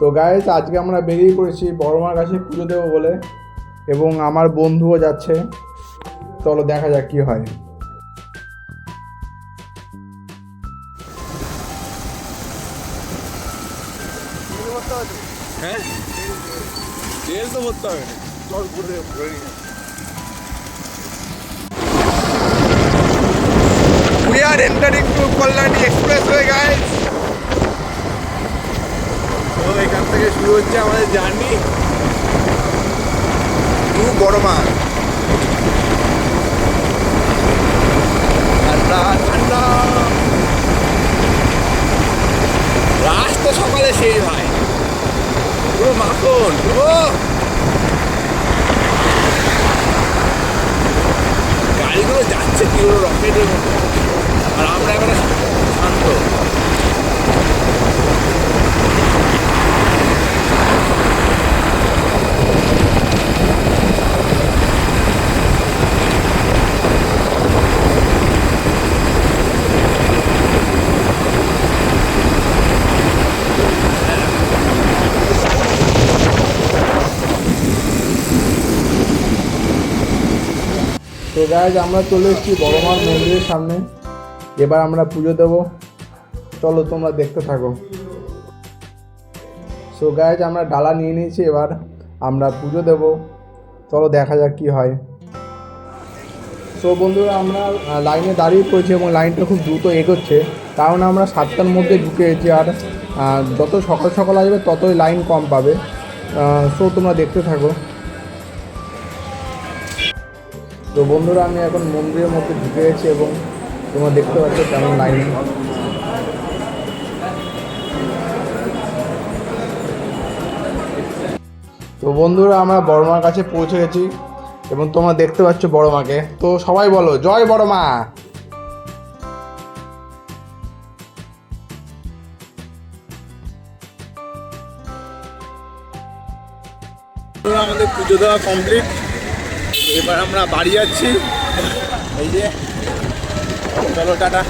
তো গাইস আজকে আমরা বেরিয়ে পড়েছি বড় মার কাছে পুজো দেবো বলে, এবং আমার বন্ধুও যাচ্ছে। চলো দেখা যাক কি হয়। হ্যাঁ তেল তো ভরতে হবে না, চল ঘুরে ঘুরে নিয়ে। We are entering to Kalyani Expressway, guys. তো এখান থেকে শুরু হচ্ছে আমাদের জার্নি টু বড়মা। ঠান্ডা ঠান্ডা রাস্তা সকালে সেই ভাই পুরো মাখন। গাড়িগুলো যাচ্ছে কি হলো রকেটের মতো, আর আমরা এখানে শান্ত। তো গাইজ আমরা চলে এসেছি বড় মার মন্দিরের সামনে, এবার আমরা পুজো দেবো। চলো তোমরা দেখতে থাকো। সো গাইজ আমরা ডালা নিয়ে নিয়েছি, এবার আমরা পুজো দেবো। চলো দেখা যাক কি হয়। সো বন্ধুরা আমরা লাইনে দাঁড়িয়ে পড়েছি এবং লাইনটা খুব দ্রুত এগোচ্ছে, কারণ আমরা 7টার মধ্যে ঢুকে গেছি, আর যত সকাল সকাল আসবে ততই লাইন কম পাবে। সো তোমরা দেখতে থাকো। তো বন্ধুরা আমি এখন মন্দিরের মধ্যে ঢুকে গেছি এবং তোমরা দেখতে পাচ্ছ কেমন লাইন। তো বন্ধুরা আমরা বড় মার কাছে পৌঁছে গেছি এবং তোমরা দেখতে পাচ্ছ বড় মাকে। তো সবাই বলো জয় বড় মা। আমাদের পুজো দেওয়া কমপ্লিট, এবার আমরা বাড়ি যাচ্ছি। এই যে চলো টাটা।